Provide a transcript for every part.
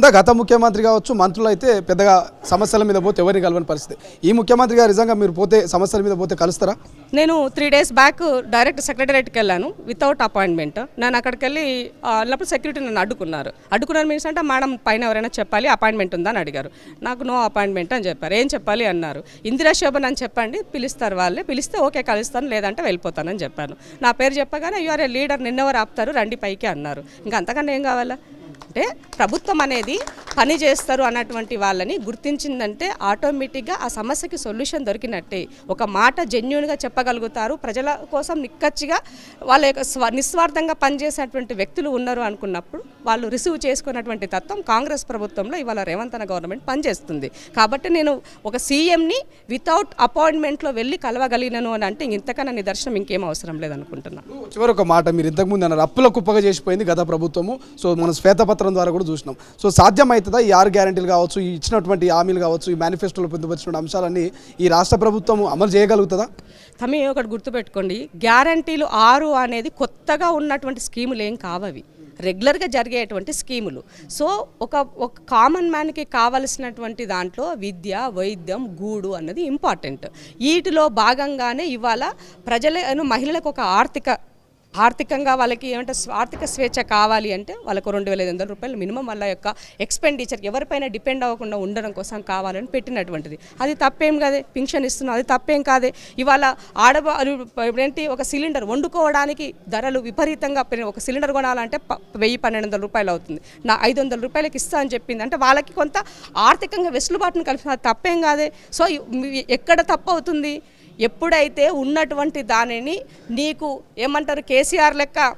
గత ముఖ్యమంత్రి కావచ్చు, మంత్రులు అయితే పెద్దగా సమస్యల మీద పోతే ఎవరిని కలవని పరిస్థితి. ఈ ముఖ్యమంత్రి గారు నిజంగా మీరు పోతే సమస్యల మీద పోతే కలుస్తారా? నేను 3 days బ్యాక్ డైరెక్ట్ సెక్రటరియట్కి వెళ్ళాను వితౌట్ అపాయింట్మెంట్. నేను అక్కడికి వెళ్ళినప్పుడు సెక్యూరిటీ నన్ను అడ్డుకున్నారు మీన్స్ అంటే మేడం పైన ఎవరైనా చెప్పాలి అపాయింట్మెంట్ ఉందా అని అడిగారు. నాకు నో అపాయింట్మెంట్ అని చెప్పారు. ఏం చెప్పాలి అన్నారు. ఇందిరా శోభన్ అని చెప్పండి, పిలుస్తారు వాళ్ళే, పిలిస్తే ఓకే కలుస్తాను, లేదంటే వెళ్ళిపోతానని చెప్పాను. నా పేరు చెప్పగానే యూఆర్ ఏ లీడర్, నిన్నెవరు ఆపుతారు, రండి పైకి అన్నారు. ఇంకా అంతకన్నా ఏం కావాలా? అంటే ప్రభుత్వం అనేది పని చేస్తారు అన్నటువంటి వాళ్ళని గుర్తించిందంటే ఆటోమేటిక్గా ఆ సమస్యకి సొల్యూషన్ దొరికినట్టే. ఒక మాట జెన్యూన్గా చెప్పగలుగుతారు, ప్రజల కోసం నిక్కచ్చిగా వాళ్ళ యొక్క నిస్వార్థంగా పనిచేసేటువంటి వ్యక్తులు ఉన్నారు అనుకున్నప్పుడు వాళ్ళు రిసీవ్ చేసుకున్నటువంటి తత్వం కాంగ్రెస్ ప్రభుత్వంలో ఇవాళ రేవంత్ అన్న గవర్నమెంట్ పనిచేస్తుంది. కాబట్టి నేను ఒక సీఎంని వితౌట్ అపాయింట్మెంట్లో వెళ్ళి కలవగలిగినను అని అంటే ఇంతకన్నా నిదర్శనం ఇంకేం అవసరం లేదనుకుంటున్నాను. చివరి ఒక మాట, మీరు ఇంతకుముందు అన్నారు అప్పుల కుప్పగా చేసిపోయింది గత ప్రభుత్వము. సో మన శ్వేతపత్రం ద్వారా కూడా చూసినాం. సో సాధ్యమవుతుందా ఈ 6 గ్యారెంటీలు కావచ్చు, ఈ ఇచ్చినటువంటి హామీలు కావచ్చు, ఈ మేనిఫెస్టోలో పొందుపరిచిన అంశాలన్నీ ఈ రాష్ట్ర ప్రభుత్వం అమలు చేయగలుగుతుందా? తమి ఒకటి గుర్తుపెట్టుకోండి, గ్యారంటీలు 6 అనేది కొత్తగా ఉన్నటువంటి స్కీములు ఏం కావవి, రెగ్యులర్గా జరిగేటువంటి స్కీములు. సో ఒక కామన్ మ్యాన్కి కావలసినటువంటి దాంట్లో విద్య, వైద్యం, గూడు అన్నది ఇంపార్టెంట్. వీటిలో భాగంగానే ఇవాళ మహిళలకు ఒక ఆర్థికంగా వాళ్ళకి ఏమంటే ఆర్థిక స్వేచ్ఛ కావాలి అంటే వాళ్ళకు 2500 రూపాయలు మినిమం వాళ్ళ యొక్క ఎక్స్పెండిచర్ ఎవరిపైన డిపెండ్ అవ్వకుండా ఉండడం కోసం కావాలని పెట్టినటువంటిది. అది తప్పేం కాదే, పింఛన్ ఇస్తున్నాం, అది తప్పేం కాదే. ఇవాళ ఏంటి ఒక సిలిండర్ వండుకోవడానికి ధరలు విపరీతంగా ఒక సిలిండర్ కొనాలంటే 1000-1200 రూపాయలు అవుతుంది. నా 500 రూపాయలకి ఇస్తా అని చెప్పింది అంటే వాళ్ళకి కొంత ఆర్థికంగా వెసులుబాటును కల్పిస్తుంది. అది తప్పేం కాదే. సో ఎక్కడ తప్పు అవుతుంది? ఎప్పుడైతే ఉన్నటువంటి దానిని నీకు ఏమంటారు కేసీఆర్ లెక్క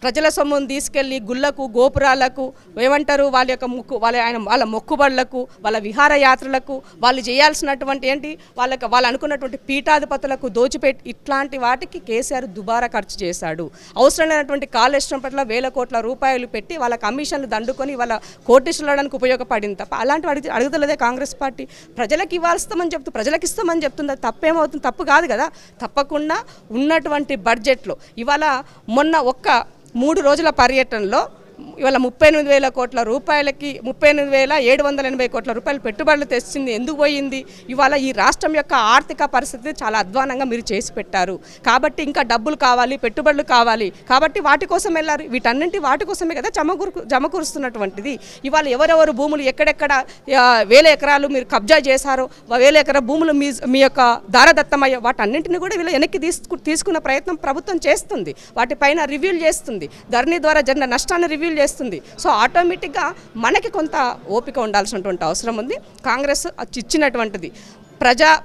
ప్రజల సొమ్మును తీసుకెళ్ళి గుళ్ళకు, గోపురాలకు ఏమంటారు వాళ్ళ యొక్క వాళ్ళ మొక్కుబడులకు, వాళ్ళ విహారయాత్రలకు, వాళ్ళు చేయాల్సినటువంటి ఏంటి వాళ్ళు అనుకున్నటువంటి పీఠాధిపతులకు దోచిపెట్టి ఇట్లాంటి వాటికి కేసీఆర్ దుబారా ఖర్చు చేశాడు. అవసరం లేనటువంటి కాళేశ్వరం పట్ల 1000 కోట్ల రూపాయలు పెట్టి వాళ్ళ కమిషన్లు దండుకొని వాళ్ళ కోటీశ్వరులకు ఉపయోగపడింది తప్ప అలాంటివి అడుగుతలేదే కాంగ్రెస్ పార్టీ. ప్రజలకు ప్రజలకు ఇస్తామని చెప్తుంది. తప్పేమవుతుంది? తప్పు కాదు కదా. తప్పకుండా ఉన్నటువంటి బడ్జెట్లో ఇవాళ మొన్న 3 రోజుల పర్యటనలో ఇవాళ 38,000 కోట్ల రూపాయలకి 38,780 కోట్ల రూపాయలు పెట్టుబడులు తెచ్చింది. ఎందుకు పోయింది? ఇవాళ ఈ రాష్ట్రం యొక్క ఆర్థిక పరిస్థితి చాలా అధ్వానంగా మీరు చేసి పెట్టారు. కాబట్టి ఇంకా డబ్బులు కావాలి, పెట్టుబడులు కావాలి, కాబట్టి వాటి కోసం వెళ్ళారు. వాటి కోసమే కదా జమకూరుస్తున్నటువంటిది. ఇవాళ ఎవరెవరు భూములు ఎక్కడెక్కడ 1000 ఎకరాలు మీరు కబ్జా చేశారో, 1000 ఎకరాల భూములు మీ యొక్క దారదత్తమయ్యో వాటన్నింటినీ కూడా వీళ్ళు వెనక్కి తీసుకున్న ప్రయత్నం ప్రభుత్వం చేస్తుంది. వాటిపైన రివ్యూలు చేస్తుంది. ధరణి ద్వారా జరిగిన నష్టాన్ని రివ్యూ చేస్తుంది. సో ఆటోమేటిక్గా మనకి కొంత ఓపిక ఉండాల్సినటువంటి అవసరం ఉంది. కాంగ్రెస్ ఇచ్చినటువంటిది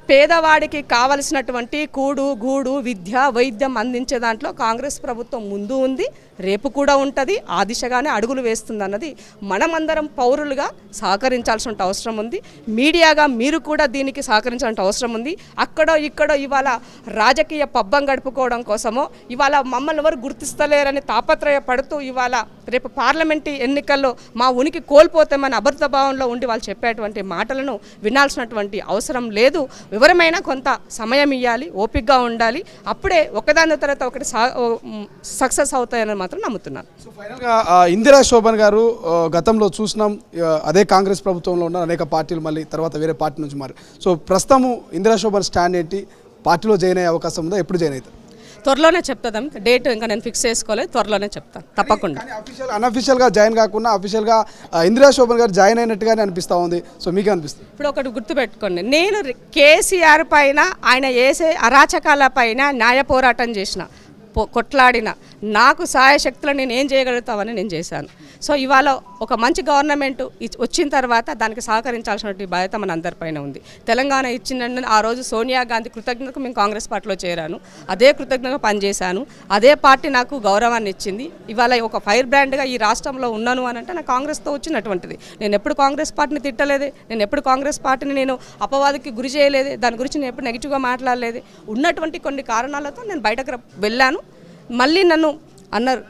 పేదవాడికి కావలసినటువంటి కూడు, గూడు, విద్య, వైద్యం అందించే దాంట్లో కాంగ్రెస్ ప్రభుత్వం ముందు ఉంది, రేపు కూడా ఉంటుంది. ఆ దిశగానే అడుగులు వేస్తుంది అన్నది మనమందరం పౌరులుగా సహకరించాల్సిన అవసరం ఉంది. మీడియాగా మీరు కూడా దీనికి సహకరించాల్సిన అవసరం ఉంది. అక్కడో ఇక్కడో ఇవాళ రాజకీయ పబ్బం గడుపుకోవడం కోసమో ఇవాళ మమ్మల్ని ఎవరు గుర్తిస్తలేరని తాపత్రయపడుతూ ఇవాళ రేపు పార్లమెంటు ఎన్నికల్లో మా ఉనికి కోల్పోతామని అబద్ధ భావంలో ఉండి వాళ్ళు చెప్పేటువంటి మాటలను వినాల్సినటువంటి అవసరం లేదు. వివరమైన కొంత సమయం ఇవ్వాలి, ఓపికగా ఉండాలి. అప్పుడే ఒకదాని తర్వాత ఒకటి సక్సెస్ అవుతాయని మాత్రం నమ్ముతున్నాను. సో ఫైనల్గా ఇందిరా శోభన్ గారు గతంలో చూసినాం, అదే కాంగ్రెస్ ప్రభుత్వంలో ఉన్న అనేక పార్టీలు మళ్ళీ తర్వాత వేరే పార్టీ నుంచి మారి. సో ప్రస్తుతము ఇందిరా శోభన్ స్టాండ్ ఏంటి? పార్టీలో జాయిన్ అయ్యే అవకాశం ఉందా? ఎప్పుడు జాయిన్ అవుతారు? త్వరలోనే చెప్తాం. డేట్ ఇంకా నేను ఫిక్స్ చేసుకోలేదు, త్వరలోనే చెప్తాను తప్పకుండా. అన్అఫీషియల్గా జాయిన్ కాకుండా అఫీషియల్గా ఇందిరా శోభన్ గారు జాయిన్ అయినట్టుగానే అనిపిస్తూ ఉంది. సో మీకు అనిపిస్తుంది? ఇప్పుడు ఒకటి గుర్తుపెట్టుకోండి, నేను కేసీఆర్ పైన ఆయన వేసే అరాచకాల పైన న్యాయ పోరాటం చేసిన, కొట్లాడిన, నాకు సాయశక్తులు నేను ఏం చేయగలుగుతామని నేను చేశాను. సో ఇవాళ ఒక మంచి గవర్నమెంట్ వచ్చిన తర్వాత దానికి సహకరించాల్సినటువంటి బాధ్యత మన అందరిపైన ఉంది. తెలంగాణ ఇచ్చిందంటే ఆ రోజు సోనియా గాంధీ కృతజ్ఞతకు మేము కాంగ్రెస్ పార్టీలో చేరాను, అదే కృతజ్ఞతగా పనిచేశాను, అదే పార్టీ నాకు గౌరవాన్ని ఇచ్చింది. ఇవాళ ఒక ఫైర్ బ్రాండ్గా ఈ రాష్ట్రంలో ఉన్నాను అని అంటే నాకు కాంగ్రెస్తో వచ్చినటువంటిది. నేను ఎప్పుడు కాంగ్రెస్ పార్టీని తిట్టలేదే, నేను ఎప్పుడు కాంగ్రెస్ పార్టీని నేను అపవాదికి గురి చేయలేదే, దాని గురించి నేను ఎప్పుడు నెగిటివ్గా మాట్లాడలేదే. ఉన్నటువంటి కొన్ని కారణాలతో నేను బయటకు వెళ్ళాను. మళ్ళీ నన్ను అన్నారు,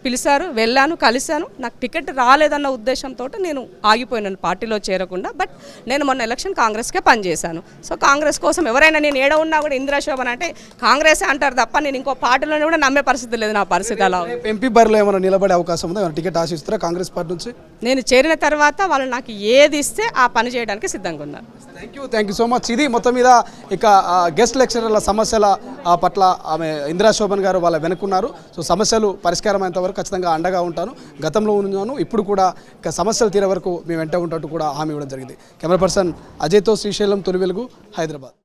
పిలిచారు, వెళ్ళాను, కలిశాను. నాకు టికెట్ రాలేదన్న ఉద్దేశంతో నేను ఆగిపోయినాను పార్టీలో చేరకుండా. బట్ నేను మొన్న ఎలక్షన్ కాంగ్రెస్కే పనిచేశాను. సో కాంగ్రెస్ కోసం ఎవరైనా నేను ఏడ ఉన్నా కూడా ఇందిరాశోభన్ అంటే కాంగ్రెసే అంటారు తప్ప నేను ఇంకో పార్టీలోనే కూడా నమ్మే పరిస్థితి లేదు. నా పరిస్థితి అలా ఉంది. ఎంపీ బరిలో ఏమైనా నిలబడే అవకాశం ఉందా? ఏమైనా టికెట్ ఆశిస్తారా కాంగ్రెస్ పార్టీ నుంచి? నేను చేరిన తర్వాత వాళ్ళు నాకు ఏది ఇస్తే ఆ పని చేయడానికి సిద్ధంగా ఉన్నారు. Thank you so much. ఇది మొత్తం మీద ఇక గెస్ట్ లెక్చరర్ల సమస్యల పట్ల ఆమె ఇందిరాశోభన్ గారు వాళ్ళ వెనుకున్నారు. సో సమస్యలు పరిష్కారం అయ్యేంత వరకు ఖచ్చితంగా అండగా ఉంటాను, గతంలో ఉన్నాను, ఇప్పుడు కూడా ఇక సమస్యలు తీరే వరకు మేము వెంట ఉంటట్టు కూడా హామీ ఇవ్వడం జరిగింది. కెమెరా పర్సన్ అజయ్తో శ్రీశైలం, తొలి వెలుగు, హైదరాబాద్.